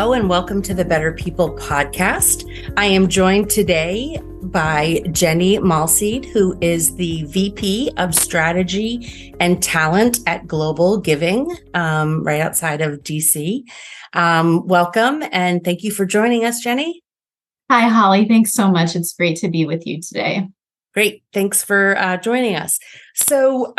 Hello and welcome to the Better People podcast. I am joined today by Jenny Malseed, who is the VP of Strategy and Talent at GlobalGiving, right outside of DC. Welcome and thank you for joining us, Jenny. Hi, Holly. Thanks so much. It's great to be with you today. Great. Thanks for joining us. So,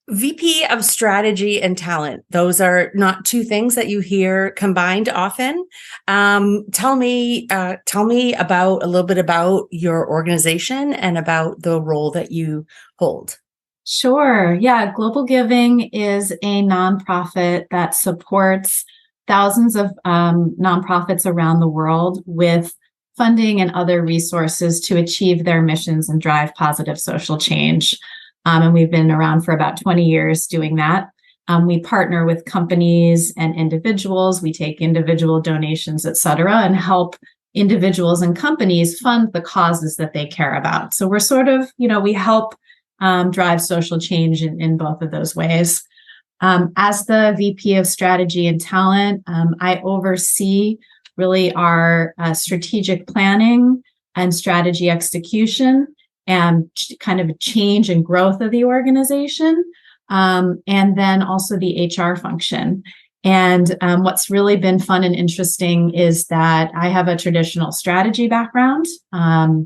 VP of Strategy and Talent, those are not two things that you hear combined often. Tell me about a little bit about your organization and about the role that you hold. Sure. Yeah. GlobalGiving is a nonprofit that supports thousands of nonprofits around the world with funding and other resources to achieve their missions and drive positive social change. And we've been around for about 20 years doing that. We partner with companies and individuals. We take individual donations, et cetera, and help individuals and companies fund the causes that they care about. So we're sort of, we help drive social change in both of those ways. As the VP of Strategy and Talent, I oversee really our strategic planning and strategy execution and kind of change and growth of the organization, and then also the HR function. And what's really been fun and interesting is that I have a traditional strategy background,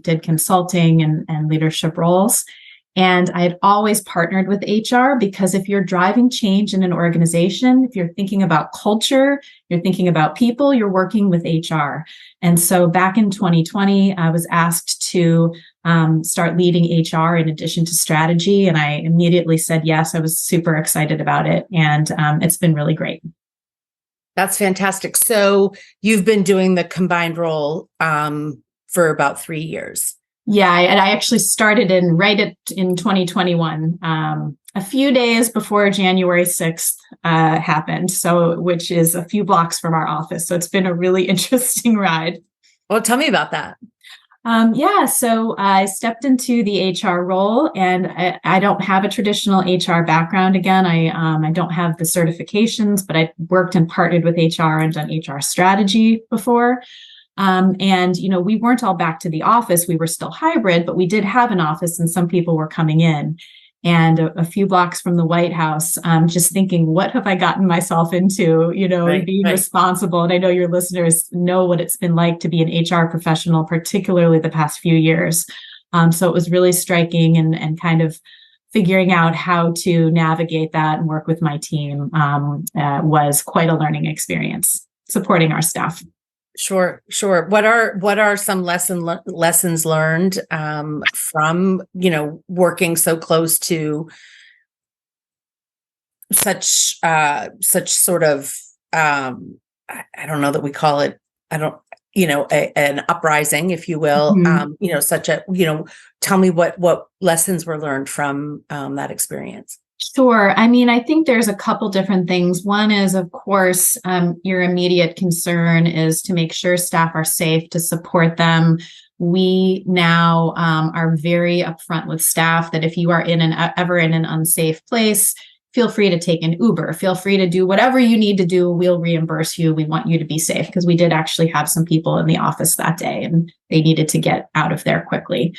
did consulting and leadership roles. And I'd always partnered with HR because if you're driving change in an organization, if you're thinking about culture, you're thinking about people, you're working with HR. And so back in 2020, I was asked to start leading HR in addition to strategy. And I immediately said yes. I was super excited about it. And it's been really great. That's fantastic. So you've been doing the combined role for about 3 years. Yeah, and I actually started in 2021, a few days before January 6th happened. So, which is a few blocks from our office. So it's been a really interesting ride. Well, tell me about that. So I stepped into the HR role, and I don't have a traditional HR background. Again, I don't have the certifications, but I worked and partnered with HR and done HR strategy before. We weren't all back to the office. We were still hybrid, but we did have an office and some people were coming in. And a few blocks from the White House, just thinking, what have I gotten myself into, being responsible. And I know your listeners know what it's been like to be an HR professional, particularly the past few years. So it was really striking and kind of figuring out how to navigate that and work with my team was quite a learning experience, supporting our staff. Sure. What are some lessons learned from working so close to such sort of I don't know that we call it an uprising, if you will. Mm-hmm. Tell me what lessons were learned from that experience. Sure. I mean, I think there's a couple different things. One is, of course, your immediate concern is to make sure staff are safe, to support them. We now are very upfront with staff that if you are ever in an unsafe place, feel free to take an Uber. Feel free to do whatever you need to do. We'll reimburse you. We want you to be safe, because we did actually have some people in the office that day and they needed to get out of there quickly.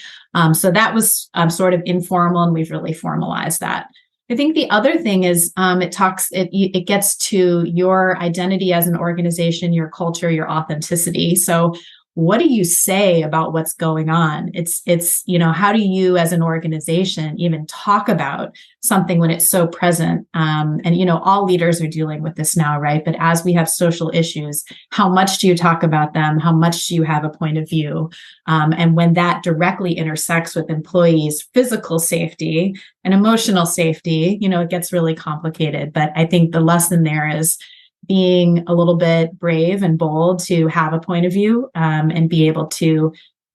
So that was sort of informal, and we've really formalized that. I think the other thing is it gets to your identity as an organization, your culture, your authenticity. So what do you say about what's going on? It's how do you as an organization even talk about something when it's so present? All leaders are dealing with this now, right? But as we have social issues, how much do you talk about them? How much do you have a point of view? And when that directly intersects with employees' physical safety and emotional safety, it gets really complicated. But I think the lesson there is being a little bit brave and bold to have a point of view and be able to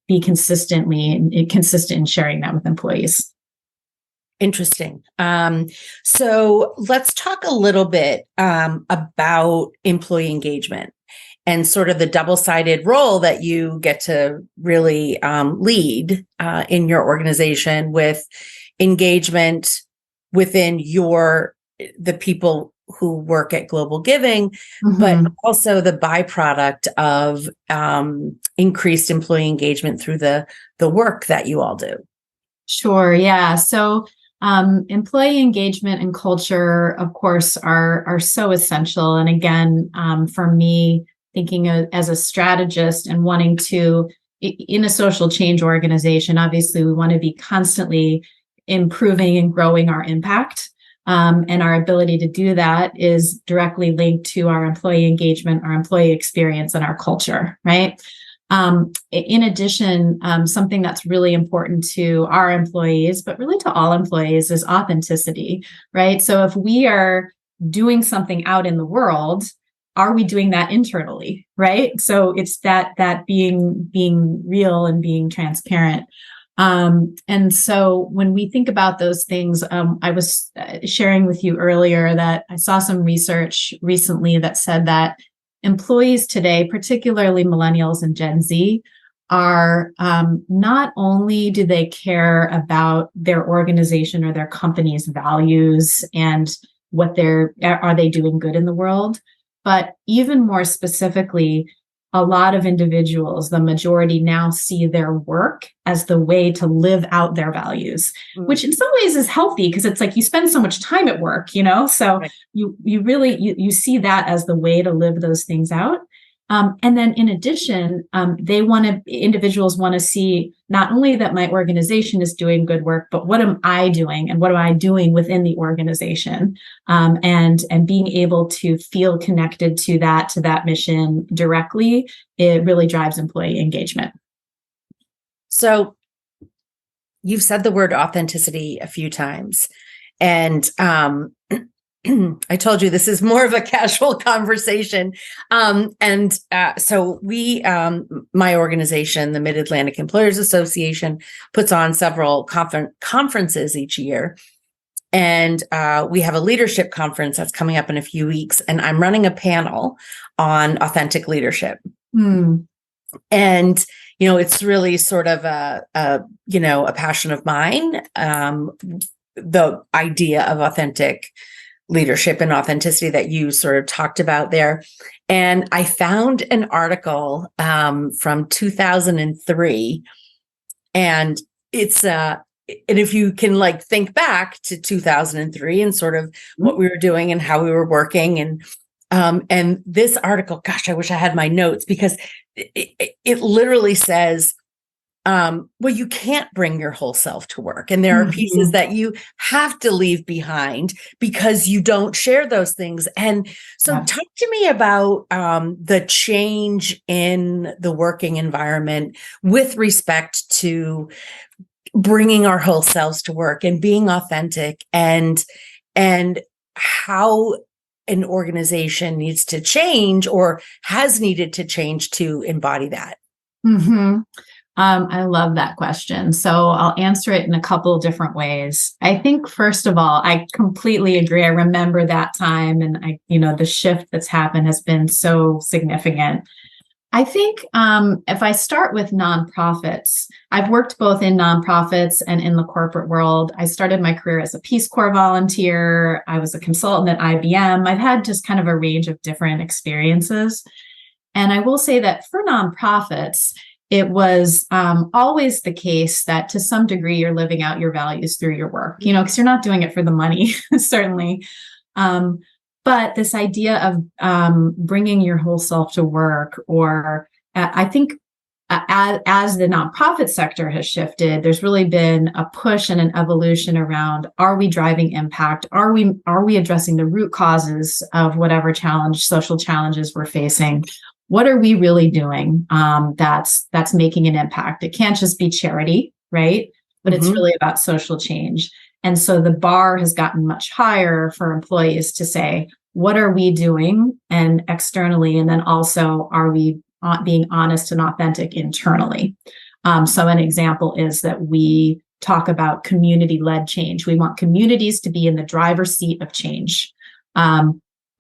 be consistent in sharing that with employees. Interesting. So let's talk a little bit about employee engagement and sort of the double-sided role that you get to really lead in your organization with engagement within the people who work at Global Giving, but Mhm. also the byproduct of increased employee engagement through the work that you all do. Sure. Yeah. So employee engagement and culture, of course, are so essential. And again, for me, thinking as a strategist and wanting to, in a social change organization, obviously we want to be constantly improving and growing our impact. And our ability to do that is directly linked to our employee engagement, our employee experience, and our culture, right? In addition, something that's really important to our employees, but really to all employees, is authenticity, right? So if we are doing something out in the world, are we doing that internally, right? So it's that being real and being transparent. And so when we think about those things, I was sharing with you earlier that I saw some research recently that said that employees today, particularly millennials and Gen Z, are not only do they care about their organization or their company's values and are they doing good in the world, but even more specifically, a lot of individuals, the majority, now see their work as the way to live out their values, which in some ways is healthy because it's like you spend so much time at work, so Right. you really you see that as the way to live those things out. And then in addition, individuals want to see not only that my organization is doing good work, but what am I doing and what am I doing within the organization? And being able to feel connected to that mission directly, it really drives employee engagement. So you've said the word authenticity a few times, and I told you this is more of a casual conversation. So we, my organization, the Mid-Atlantic Employers Association, puts on several conferences each year. And we have a leadership conference that's coming up in a few weeks. And I'm running a panel on authentic leadership. And, it's really sort of a passion of mine, the idea of authentic leadership and authenticity that you sort of talked about there. And I found an article from 2003, and it's and if you can think back to 2003 and sort of what we were doing and how we were working, and this article, gosh, I wish I had my notes, because it literally says, well, you can't bring your whole self to work. And there are pieces that you have to leave behind because you don't share those things. And so talk to me about the change in the working environment with respect to bringing our whole selves to work and being authentic, and how an organization needs to change or has needed to change to embody that. I love that question. So I'll answer it in a couple of different ways. I think, first of all, I completely agree. I remember that time, and the shift that's happened has been so significant. I think if I start with nonprofits, I've worked both in nonprofits and in the corporate world. I started my career as a Peace Corps volunteer. I was a consultant at IBM. I've had just kind of a range of different experiences. And I will say that for nonprofits, it was always the case that to some degree you're living out your values through your work, because you're not doing it for the money, certainly. But this idea of bringing your whole self to work, or I think as the nonprofit sector has shifted, there's really been a push and an evolution around, are we driving impact? Are we addressing the root causes of whatever social challenges we're facing? What are we really doing that's making an impact? It can't just be charity, right? But it's really about social change. And so the bar has gotten much higher for employees to say, what are we doing and externally? And then also, are we being honest and authentic internally? So an example is that we talk about community-led change. We want communities to be in the driver's seat of change.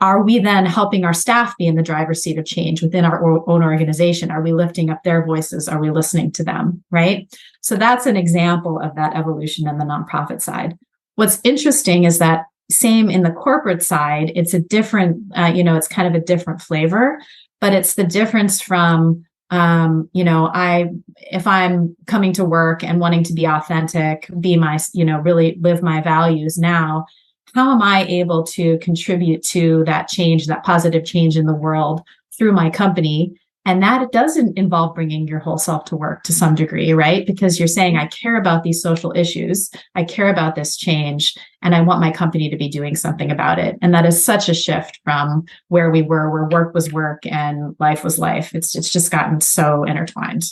Are we then helping our staff be in the driver's seat of change within our own organization? Are we lifting up their voices? Are we listening to them, right? So that's an example of that evolution in the nonprofit side. What's interesting is that same in the corporate side. It's a different, it's kind of a different flavor, but it's the difference from, if I'm coming to work and wanting to be authentic, be my, really live my values now, how am I able to contribute to that change, that positive change in the world through my company? And that it doesn't involve bringing your whole self to work to some degree, right? Because you're saying, I care about these social issues. I care about this change, and I want my company to be doing something about it. And that is such a shift from where we were, where work was work and life was life. It's just gotten so intertwined.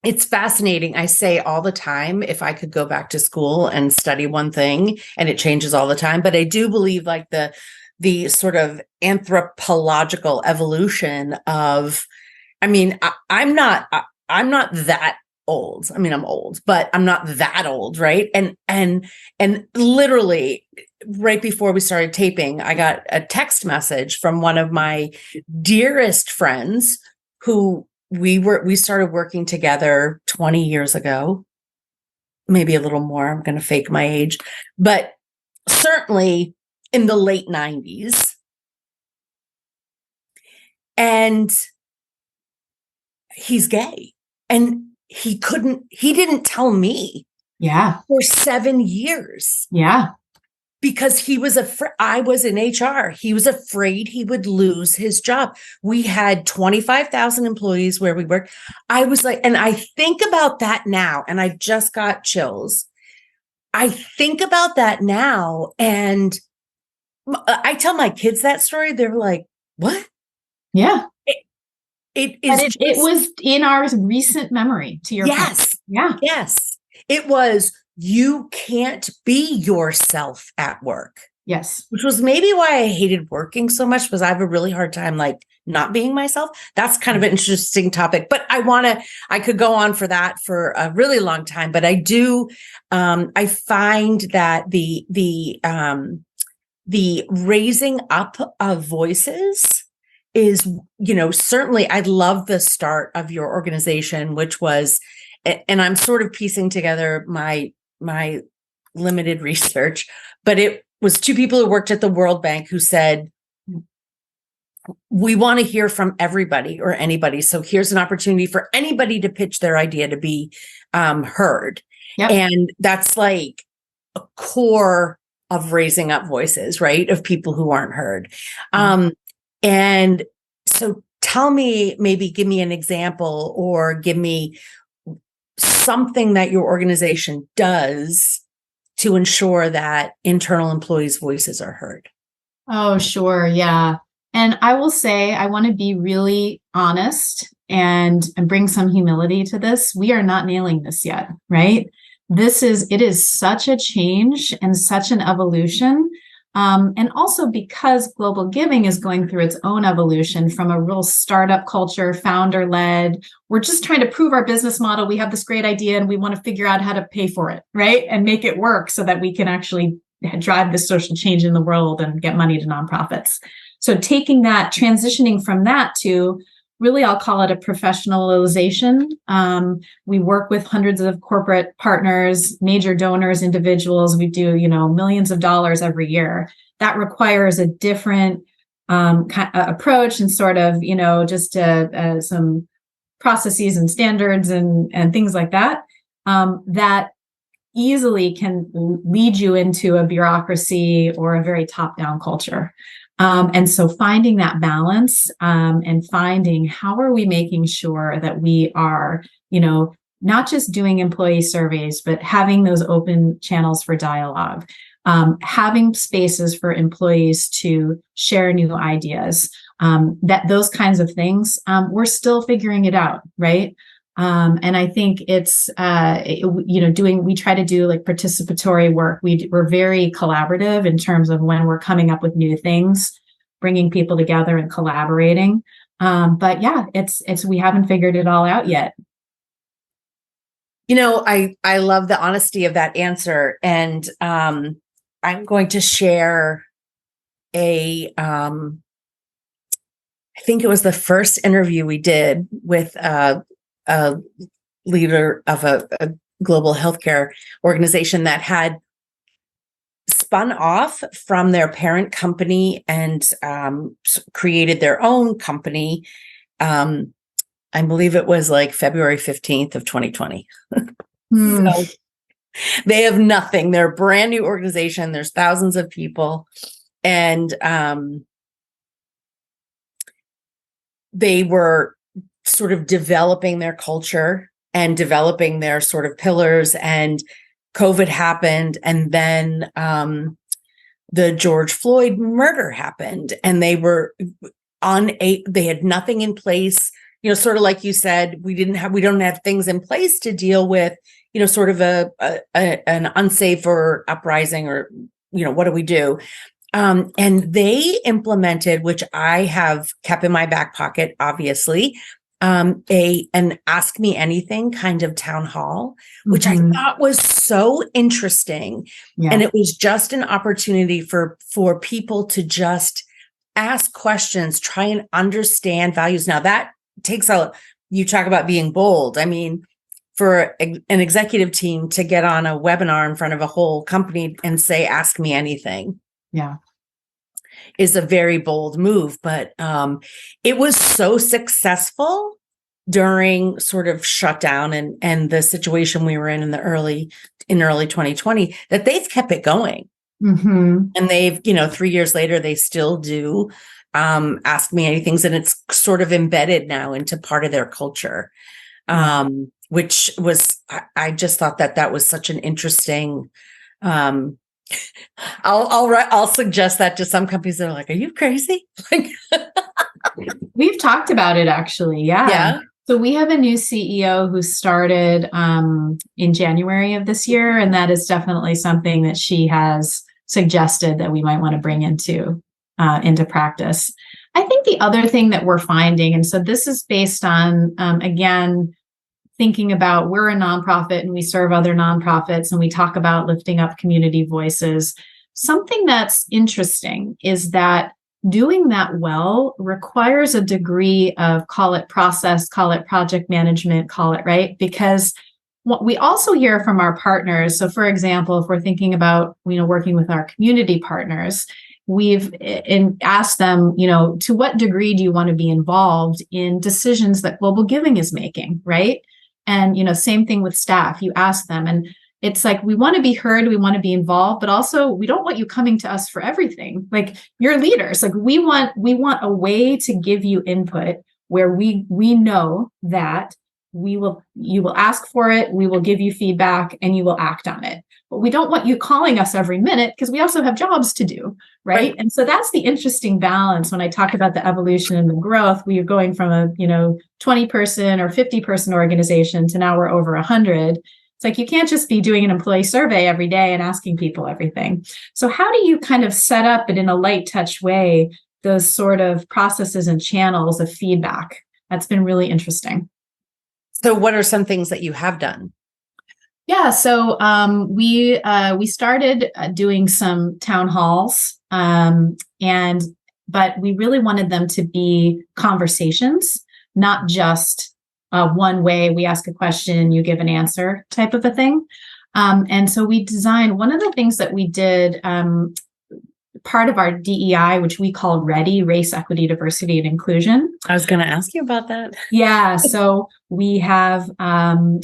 It's fascinating. I say all the time, if I could go back to school and study one thing, and it changes all the time, but I do believe like the sort of anthropological evolution of, I'm not that old. I mean, I'm old, but I'm not that old, right? And literally right before we started taping, I got a text message from one of my dearest friends who we started working together 20 years ago, maybe a little more. I'm going to fake my age, but certainly in the late 90s. And he's gay, and he didn't tell me for 7 years. Yeah. Because he was I was in HR. He was afraid he would lose his job. We had 25,000 employees where we worked. I was like, and I think about that now, and I just got chills. I think about that now, and I tell my kids that story. They're like, what? Yeah. It is. It was in our recent memory, to your point. Yeah. Yes. It was, you can't be yourself at work. Yes. Which was maybe why I hated working so much, because I have a really hard time like not being myself. That's kind of an interesting topic, but I could go on for that for a really long time. But I do, I find that the raising up of voices is, certainly I love the start of your organization, which was, and I'm sort of piecing together my limited research, but it was two people who worked at the World Bank who said, we want to hear from everybody or anybody. So here's an opportunity for anybody to pitch their idea to be heard. Yep. And that's like a core of raising up voices, right? Of people who aren't heard. And so tell me, maybe give me an example or give me something that your organization does to ensure that internal employees' voices are heard. Oh, sure. Yeah. And I will say, I want to be really honest and bring some humility to this. We are not nailing this yet, right? It is such a change and such an evolution. And also because global giving is going through its own evolution from a real startup culture, founder led. We're just trying to prove our business model. We have this great idea and we want to figure out how to pay for it, right? And make it work so that we can actually drive this social change in the world and get money to nonprofits. So taking that, transitioning from that to really, I'll call it a professionalization. We work with hundreds of corporate partners, major donors, individuals. We do, millions of dollars every year. That requires a different approach and sort of, just some processes and standards and things like that, that easily can lead you into a bureaucracy or a very top-down culture. And so finding that balance and finding how are we making sure that we are, not just doing employee surveys, but having those open channels for dialogue, having spaces for employees to share new ideas, that those kinds of things, we're still figuring it out, right? And I think it's, we try to do like participatory work. We're very collaborative in terms of when we're coming up with new things, bringing people together and collaborating. But yeah, we haven't figured it all out yet. I love the honesty of that answer. And, I'm going to share I think it was the first interview we did with, a leader of a global healthcare organization that had spun off from their parent company and created their own company. I believe it was like February 15th of 2020. So they have nothing. They're a brand new organization. There's thousands of people. And they were sort of developing their culture and developing their sort of pillars, and COVID happened. And then the George Floyd murder happened, and they were they had nothing in place, sort of like you said, we don't have things in place to deal with, sort of an unsafe or uprising, or, what do we do? And they implemented, which I have kept in my back pocket, obviously, an Ask Me Anything kind of town hall, which I thought was so interesting. Yeah. And it was just an opportunity for people to just ask questions, try and understand values. Now that takes you talk about being bold. I mean, for an executive team to get on a webinar in front of a whole company and say, ask me anything. Yeah. Is a very bold move, but it was so successful during sort of shutdown and the situation we were in early 2020 that they've kept it going. And they've, 3 years later, they still do Ask Me Anything, and it's sort of embedded now into part of their culture, which was, I just thought that was such an interesting. I'll suggest that to some companies that are like, "Are you crazy?" We've talked about it actually. Yeah. So we have a new CEO who started in January of this year, and that is definitely something that she has suggested that we might want to bring into practice. I think the other thing that we're finding, and so this is based on, again, thinking about, we're a nonprofit and we serve other nonprofits and we talk about lifting up community voices. Something that's interesting is that doing that well requires a degree of, call it process, call it project management, call it, right? Because what we also hear from our partners, so for example, if we're thinking about, working with our community partners, we've asked them, to what degree do you want to be involved in decisions that GlobalGiving is making, right? And, same thing with staff. You ask them, and it's like, we want to be heard, we want to be involved, but also we don't want you coming to us for everything. Like, you're leaders. Like, we want a way to give you input where we know that you will ask for it, we will give you feedback, and you will act on it. But we don't want you calling us every minute, because we also have jobs to do, right? And so that's the interesting balance. When I talk about the evolution and the growth, we are going from a 20-person or 50-person organization to now we're over 100. It's like, you can't just be doing an employee survey every day and asking people everything. So how do you kind of set up it in a light touch way, those sort of processes and channels of feedback? That's been really interesting. So what are some things that you have done? Yeah, so we started doing some town halls, but we really wanted them to be conversations, not just one way, we ask a question, you give an answer type of a thing. And so we designed, one of the things that we did, part of our DEI, which we call READY, Race, Equity, Diversity, and Inclusion. I was going to ask you about that. Yeah. So we have,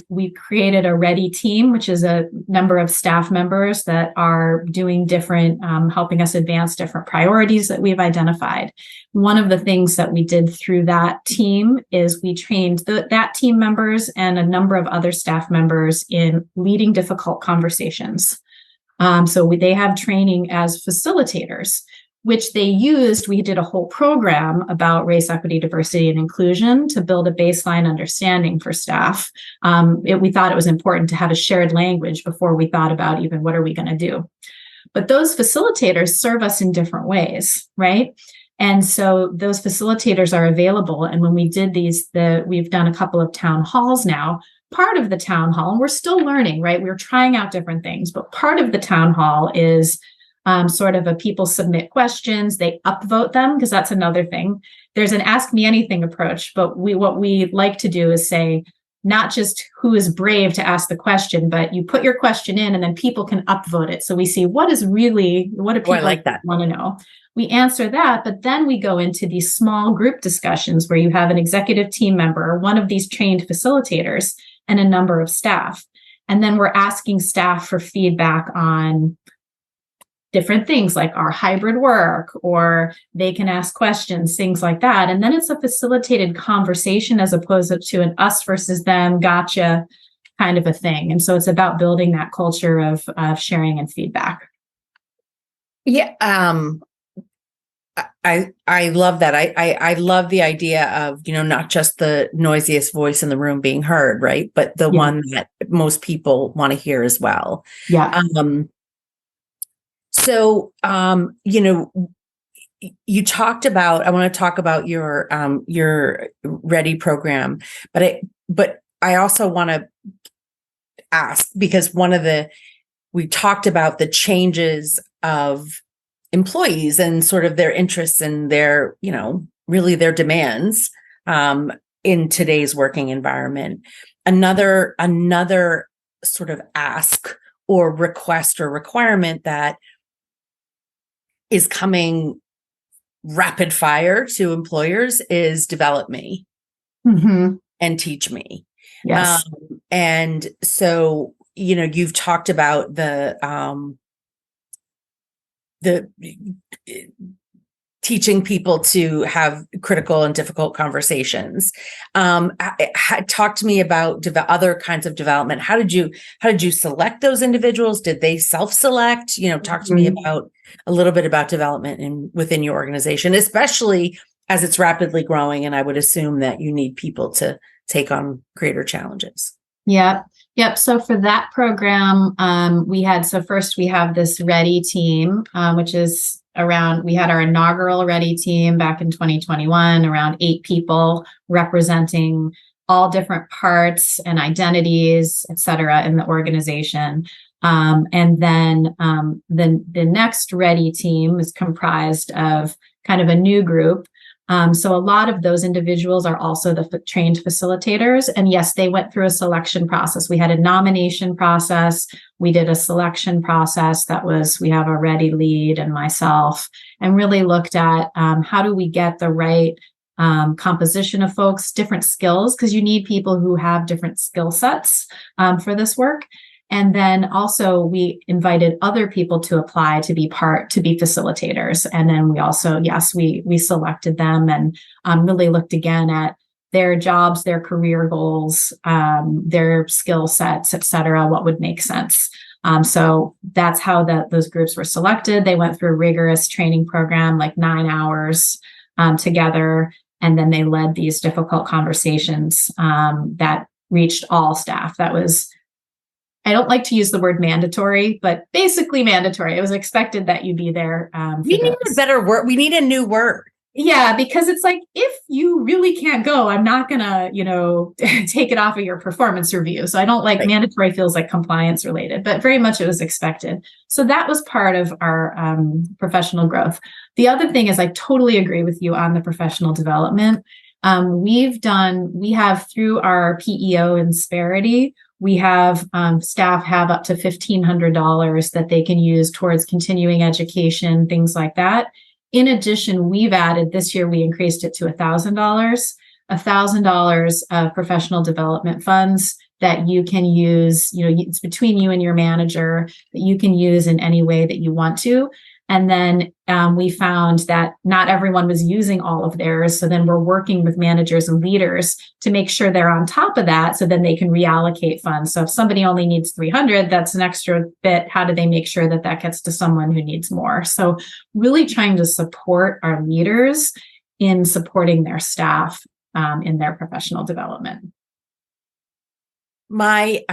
we've created a READY team, which is a number of staff members that are doing different, helping us advance different priorities that we've identified. One of the things that we did through that team is we trained that team members and a number of other staff members in leading difficult conversations. So they have training as facilitators, which they used. We did a whole program about race, equity, diversity, and inclusion to build a baseline understanding for staff. We thought it was important to have a shared language before we thought about even what are we going to do. But those facilitators serve us in different ways, right? And so those facilitators are available. And when we did we've done a couple of town halls now. Part of the town hall, and we're still learning, right? We're trying out different things, but part of the town hall is sort of people submit questions, they upvote them, because that's another thing. There's an Ask Me Anything approach, but what we like to do is say, not just who is brave to ask the question, but you put your question in and then people can upvote it. So we see what do people I like that. want to know. We answer that, but then we go into these small group discussions where you have an executive team member, one of these trained facilitators, and a number of staff. And then we're asking staff for feedback on different things like our hybrid work, or they can ask questions, things like that. And then it's a facilitated conversation as opposed to an us versus them, gotcha kind of a thing. And so it's about building that culture of sharing and feedback. Yeah. I love that. I love the idea of, not just the noisiest voice in the room being heard, right? But the one that most people want to hear as well. Yeah. So, you talked about, I want to talk about your Ready program, but I also want to ask, because we talked about the changes of employees and sort of their interests and their, really their demands, in today's working environment. Another sort of ask or request or requirement that is coming rapid fire to employers is develop me and teach me. Yes. And so, you've talked about the teaching people to have critical and difficult conversations. Talk to me about other kinds of development. How did you select those individuals? Did they self-select? Talk to me about a little bit about development within your organization, especially as it's rapidly growing. And I would assume that you need people to take on greater challenges. Yeah. Yep. So for that program, we have this Ready team, which is we had our inaugural Ready team back in 2021, around 8 people representing all different parts and identities, et cetera, in the organization. And then the next Ready team is comprised of kind of a new group. So a lot of those individuals are also the trained facilitators. And yes, they went through a selection process. We had a nomination process. We did a selection process we have a Ready lead and myself, and really looked at how do we get the right composition of folks, different skills, because you need people who have different skill sets for this work. And then also we invited other people to apply to be facilitators. And then we also, we selected them and really looked again at their jobs, their career goals, their skill sets, et cetera, what would make sense. So that's how those groups were selected. They went through a rigorous training program, like 9 hours together. And then they led these difficult conversations that reached all staff. That was, I don't like to use the word mandatory, but basically mandatory. It was expected that you be there. We need a better word. We need a new word. Yeah, because it's like, if you really can't go, I'm not going to, take it off of your performance review. So I don't like mandatory, feels like compliance related, but very much it was expected. So that was part of our professional growth. The other thing is, I totally agree with you on the professional development. We have through our PEO Insperity, we have staff have up to $1,500 that they can use towards continuing education, things like that. In addition, we've added this year, we increased it to $1,000 of professional development funds that you can use. It's between you and your manager, that you can use in any way that you want to. And then we found that not everyone was using all of theirs. So then we're working with managers and leaders to make sure they're on top of that, so then they can reallocate funds. So if somebody only needs 300, that's an extra bit. How do they make sure that gets to someone who needs more? So really trying to support our leaders in supporting their staff in their professional development. My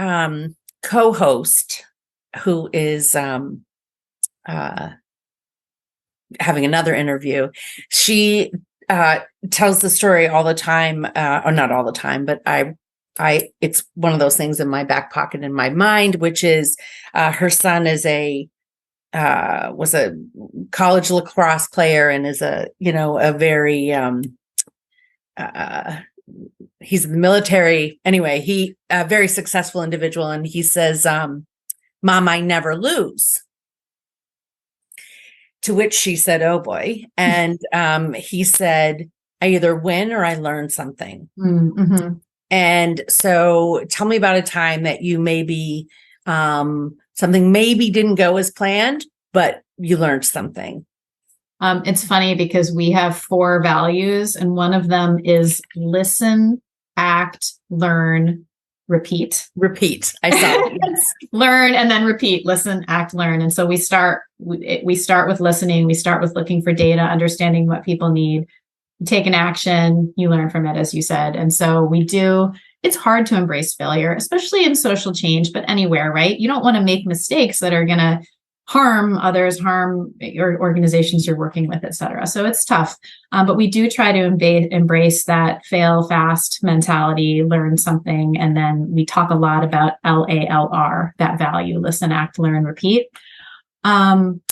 co-host, who is having another interview, she tells the story all the time, or not all the time, but it's one of those things in my back pocket in my mind, which is her son is was a college lacrosse player and is a very he's in the military. Anyway, he a very successful individual. And he says, Mom, I never lose. To which she said, oh boy. And he said, I either win or I learn something. Mm-hmm. And so tell me about a time that you maybe something maybe didn't go as planned, but you learned something. It's funny because we have 4 values, and one of them is listen, act, learn, repeat. Repeat. I saw it. Yes. Learn and then repeat, listen, act, learn. And so we start with listening. We start with looking for data, understanding what people need. You take an action, you learn from it, as you said. And so it's hard to embrace failure, especially in social change, but anywhere, right? You don't want to make mistakes that are going to harm others, harm your organizations you're working with, et cetera. So it's tough. But we do try to embrace that fail fast mentality, learn something. And then we talk a lot about LALR, that value, listen, act, learn, repeat. Gosh,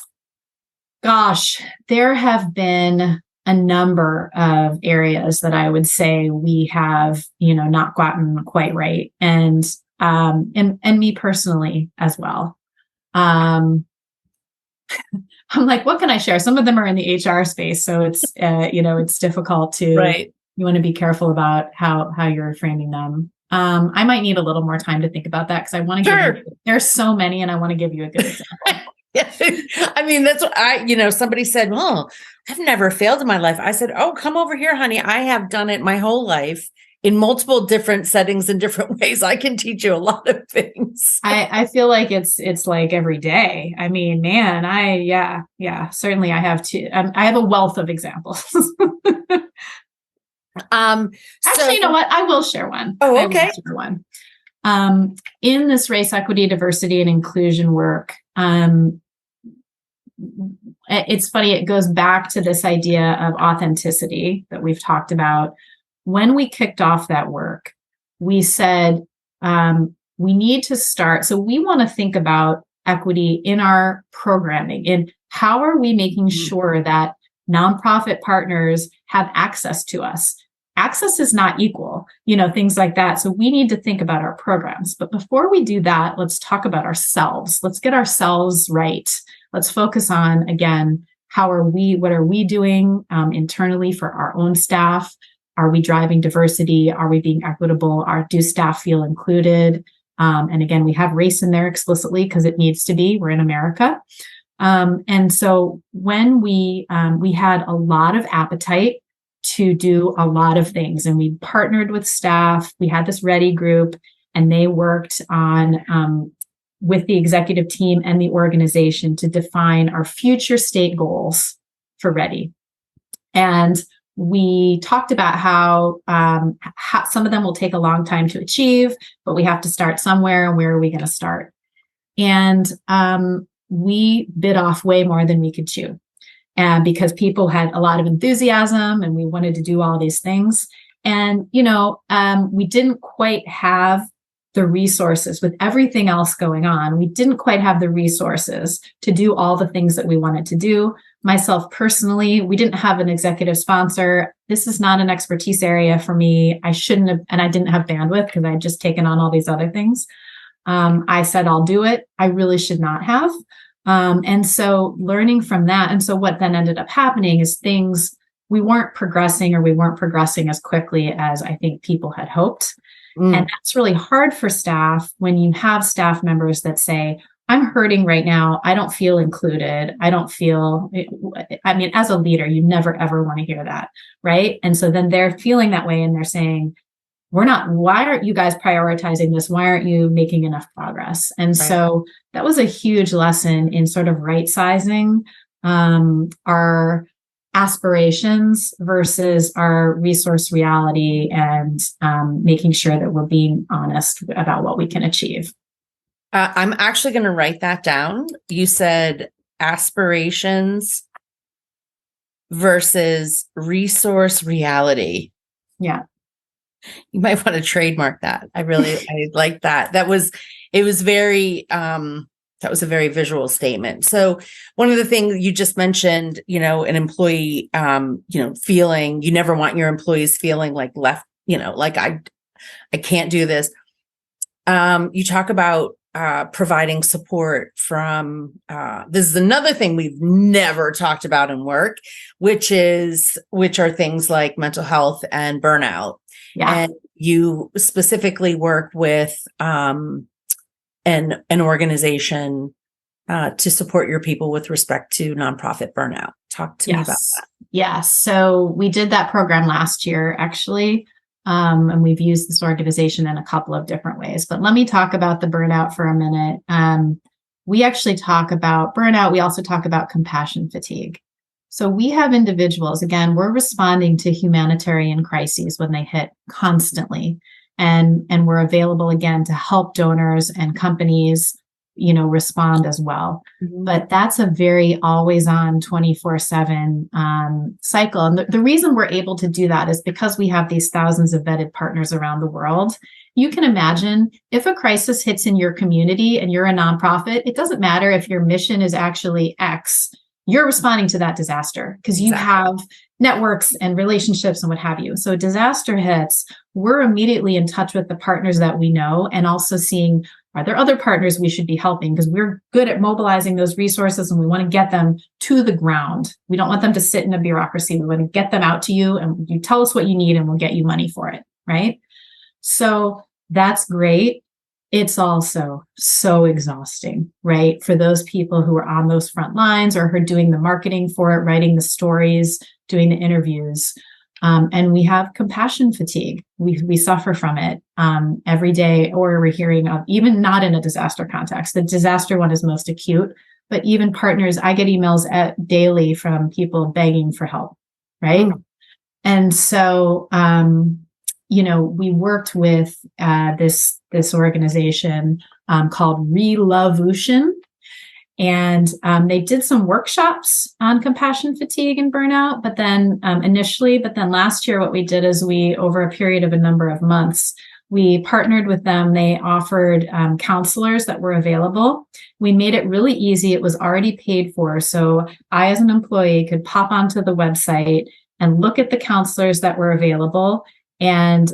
there have been a number of areas that I would say we have, not gotten quite right. And me personally as well. I'm like, what can I share? Some of them are in the HR space. So it's, it's difficult to, right. You want to be careful about how you're framing them. I might need a little more time to think about that because I want to give you, there's so many and I want to give you a good example. Yeah. I mean, that's what somebody said, well, I've never failed in my life. I said, oh, come over here, honey. I have done it my whole life in multiple different settings in different ways. I can teach you a lot of things. I feel like it's like every day. I mean, man, certainly I have I have a wealth of examples. Actually, you know what? I will share one. Oh, okay. I will share one. In this race, equity, diversity, and inclusion work, it's funny. It goes back to this idea of authenticity that we've talked about. When we kicked off that work, we said, we need to start. So we want to think about equity in our programming and how are we making sure that nonprofit partners have access to us? Access is not equal, things like that. So we need to think about our programs. But before we do that, let's talk about ourselves. Let's get ourselves right. Let's focus on, again, what are we doing internally for our own staff? Are we driving diversity? Are we being equitable? Do staff feel included? And again, we have race in there explicitly because it needs to be. We're in America. And so when we had a lot of appetite to do a lot of things, and we partnered with staff. We had this READY group, and they worked on with the executive team and the organization to define our future state goals for READY. And we talked about how some of them will take a long time to achieve, but we have to start somewhere. And where are we going to start? And we bit off way more than we could chew. And because people had a lot of enthusiasm and we wanted to do all these things. And, we didn't quite have the resources with everything else going on. We didn't quite have the resources to do all the things that we wanted to do. Myself personally, we didn't have an executive sponsor. This is not an expertise area for me. I shouldn't have, and I didn't have bandwidth because I had just taken on all these other things. I said, I'll do it. I really should not have. And so learning from that. And so what then ended up happening is we weren't progressing as quickly as I think people had hoped. And that's really hard for staff when you have staff members that say, I'm hurting right now. I don't feel included. As a leader, you never, ever want to hear that. Right. And so then they're feeling that way and they're saying, why aren't you guys prioritizing this? Why aren't you making enough progress? And so that was a huge lesson in sort of right sizing our aspirations versus our resource reality and making sure that we're being honest about what we can achieve. I'm actually going to write that down. You said aspirations versus resource reality. Yeah. You might want to trademark that. I like that. That was a very visual statement. So one of the things you just mentioned, an employee, feeling, you never want your employees feeling like left like I can't do this. You talk about providing support from, this is another thing we've never talked about in work, which are things like mental health and burnout. Yeah. And you specifically work with an organization to support your people with respect to nonprofit burnout. Talk to me about that. Yes. So we did that program last year, actually. And we've used this organization in a couple of different ways. But let me talk about the burnout for a minute. We actually talk about burnout. We also talk about compassion fatigue. So we have individuals, again, we're responding to humanitarian crises when they hit constantly. And we're available, again, to help donors and companies, respond as well. Mm-hmm. But that's a very always on 24/7 cycle. And the reason we're able to do that is because we have these thousands of vetted partners around the world. You can imagine if a crisis hits in your community and you're a nonprofit, it doesn't matter if your mission is actually X, you're responding to that disaster because you have networks and relationships and what have you. So a disaster hits, we're immediately in touch with the partners that we know and also seeing, are there other partners we should be helping? Because we're good at mobilizing those resources and we want to get them to the ground. We don't want them to sit in a bureaucracy. We want to get them out to you and you tell us what you need and we'll get you money for it, right? So that's great. It's also so exhausting, right? For those people who are on those front lines or who are doing the marketing for it, writing the stories, doing the interviews. And we have compassion fatigue. We suffer from it every day, or we're hearing of, even not in a disaster context. The disaster one is most acute, but even partners, I get emails daily from people begging for help, right? Mm. And so, we worked with this organization called Relovution. And they did some workshops on compassion fatigue and burnout, but then last year, what we did is over a period of a number of months, we partnered with them. They offered counselors that were available. We made it really easy. It was already paid for. So I, as an employee, could pop onto the website and look at the counselors that were available. And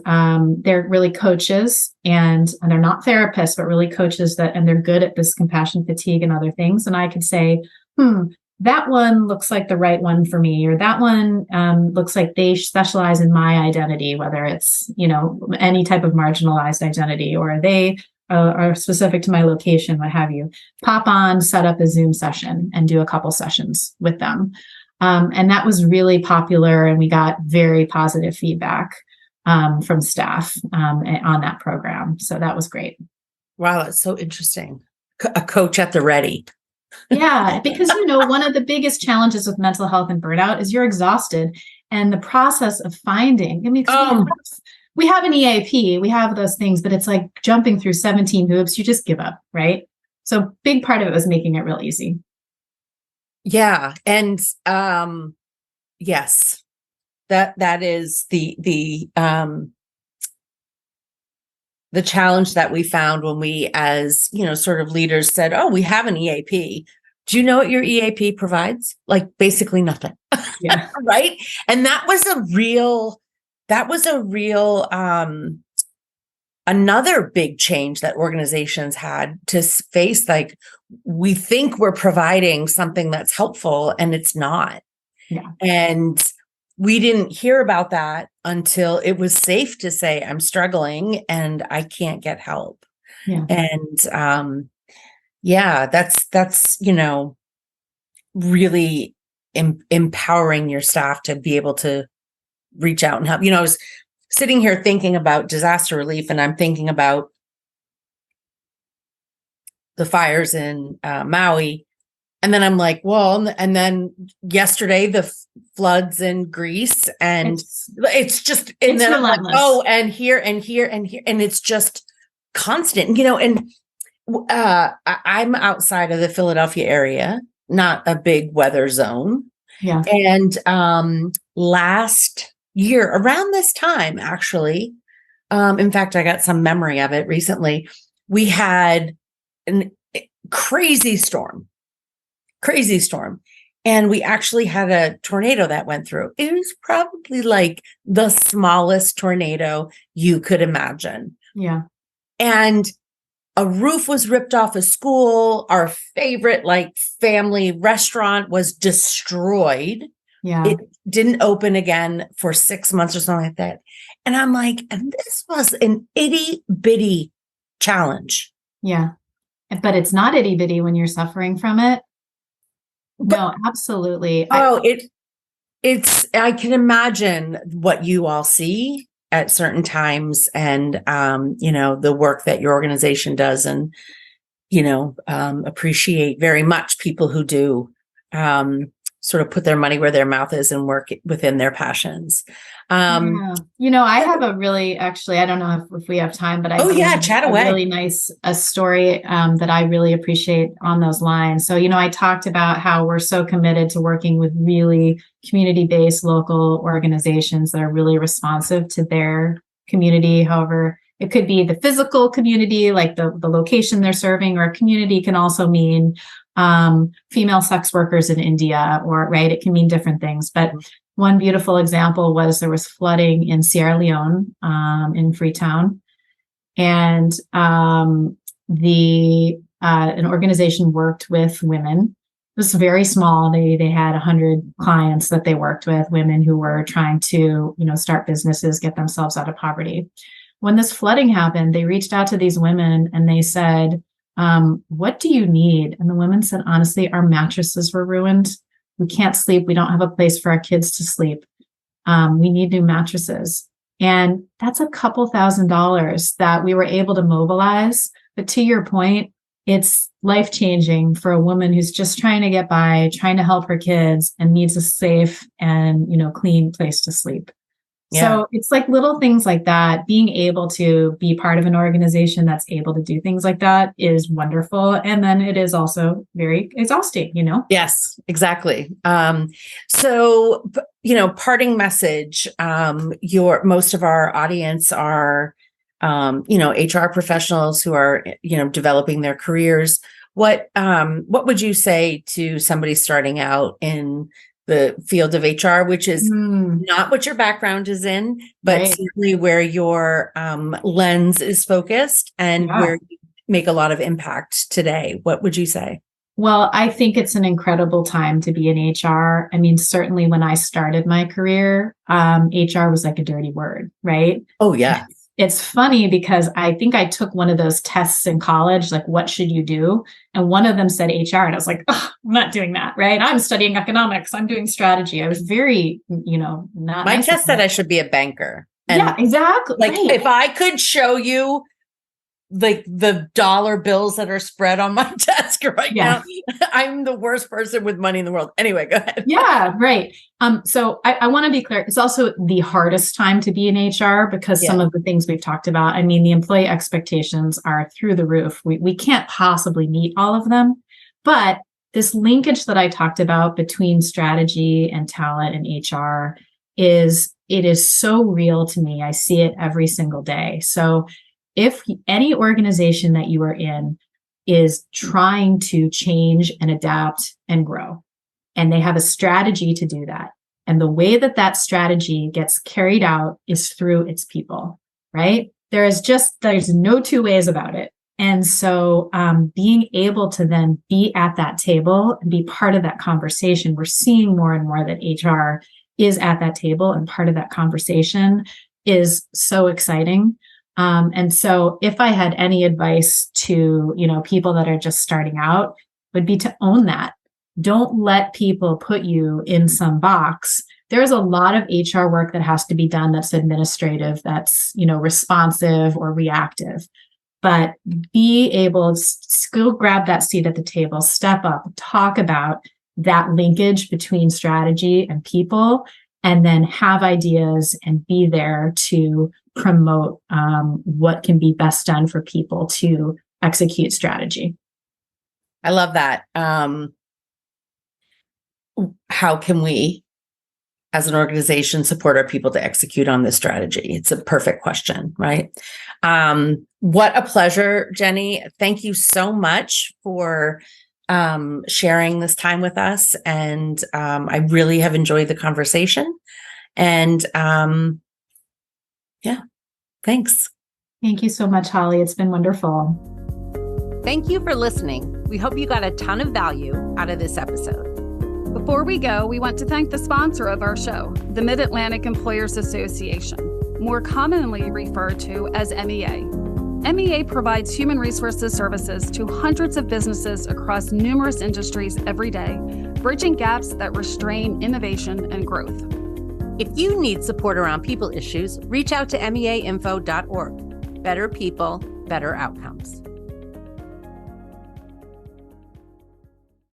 they're really coaches and they're not therapists, but really coaches and they're good at this compassion fatigue and other things. And I could say, that one looks like the right one for me, or that one looks like they specialize in my identity, whether it's, any type of marginalized identity, or they are specific to my location, what have you. Pop on, set up a Zoom session and do a couple sessions with them. And that was really popular and we got very positive feedback from staff on that program. So that was great. Wow, that's so interesting. A coach at the ready. Yeah, because, one of the biggest challenges with mental health and burnout is you're exhausted. And the process of finding, we have an EAP, we have those things, but it's like jumping through 17 hoops, you just give up, right? So big part of it was making it real easy. Yeah. And yes. That is the challenge that we found when we, as sort of leaders, said, "Oh, we have an EAP. Do you know what your EAP provides? Like basically nothing." Yeah. Right. And that was a real another big change that organizations had to face. Like, we think we're providing something that's helpful and it's not. Yeah. And we didn't hear about that until it was safe to say, I'm struggling and I can't get help. Yeah. And that's really empowering your staff to be able to reach out and help. I was sitting here thinking about disaster relief, and I'm thinking about the fires in Maui. And then I'm like, well, and then yesterday, the floods in Greece, and it's just, and then I'm like, oh, and here, and here, and here. And it's just constant, and I'm outside of the Philadelphia area, not a big weather zone. Yeah. And last year, around this time, actually, in fact, I got some memory of it recently, we had a crazy storm. And we actually had a tornado that went through. It was probably like the smallest tornado you could imagine. Yeah. And a roof was ripped off a school. Our favorite like family restaurant was destroyed. Yeah. It didn't open again for 6 months or something like that. And I'm like, and this was an itty bitty challenge. Yeah. But it's not itty bitty when you're suffering from it. No, absolutely. It's, I can imagine what you all see at certain times and, the work that your organization does and, appreciate very much people who do, sort of put their money where their mouth is and work within their passions. Yeah. I have a really, actually, I don't know if we have time, but I chat away. Really nice story that I really appreciate on those lines. So, I talked about how we're so committed to working with really community-based local organizations that are really responsive to their community. However, it could be the physical community, like the location they're serving, or a community can also mean female sex workers in India, or right, it can mean different things. But one beautiful example was there was flooding in Sierra Leone, in Freetown, and an organization worked with women. It was very small. They had 100 clients that they worked with, women who were trying to start businesses, get themselves out of poverty. When this flooding happened, they reached out to these women and they said, what do you need? And the women said, honestly, our mattresses were ruined. We can't sleep. We don't have a place for our kids to sleep. We need new mattresses. And that's a couple $1,000s that we were able to mobilize. But to your point, it's life-changing for a woman who's just trying to get by, trying to help her kids, and needs a safe and, clean place to sleep. Yeah. So it's like little things like that. Being able to be part of an organization that's able to do things like that is wonderful. And then it is also very exhausting, Yes, exactly. So, parting message, most of our audience are, HR professionals who are, developing their careers. What would you say to somebody starting out in the field of HR, which is not what your background is in, but right, certainly where your lens is focused and where you make a lot of impact today? What would you say? Well, I think it's an incredible time to be in HR. I mean, certainly when I started my career, HR was like a dirty word, right? Oh, yeah. It's funny because I think I took one of those tests in college, like, what should you do? And one of them said HR. And I was like, oh, I'm not doing that, right? I'm studying economics. I'm doing strategy. I was very, not. My test said I should be a banker. And yeah, exactly. Like, right, if I could show you like the dollar bills that are spread on my desk right now, I'm the worst person with money in the world. Anyway, go ahead. Yeah, right. So I want to be clear. It's also the hardest time to be in HR because some of the things we've talked about, I mean, the employee expectations are through the roof. We can't possibly meet all of them, but this linkage that I talked about between strategy and talent and HR is so real to me. I see it every single day. So if any organization that you are in is trying to change and adapt and grow, and they have a strategy to do that, and the way that that strategy gets carried out is through its people, right? There's no two ways about it. And so being able to then be at that table and be part of that conversation, we're seeing more and more that HR is at that table and part of that conversation is so exciting. And so if I had any advice to, people that are just starting out, would be to own that. Don't let people put you in some box. There's a lot of HR work that has to be done that's administrative, that's, responsive or reactive. But be able to still grab that seat at the table, step up, talk about that linkage between strategy and people, and then have ideas and be there to promote what can be best done for people to execute strategy. I love that. How can we, as an organization, support our people to execute on this strategy? It's a perfect question, right? What a pleasure, Jenny. Thank you so much for sharing this time with us. And I really have enjoyed the conversation. And yeah, thanks. Thank you so much, Holly. It's been wonderful. Thank you for listening. We hope you got a ton of value out of this episode. Before we go, we want to thank the sponsor of our show, the Mid-Atlantic Employers Association, more commonly referred to as MEA. MEA provides human resources services to hundreds of businesses across numerous industries every day, bridging gaps that restrain innovation and growth. If you need support around people issues, reach out to meainfo.org. Better people, better outcomes.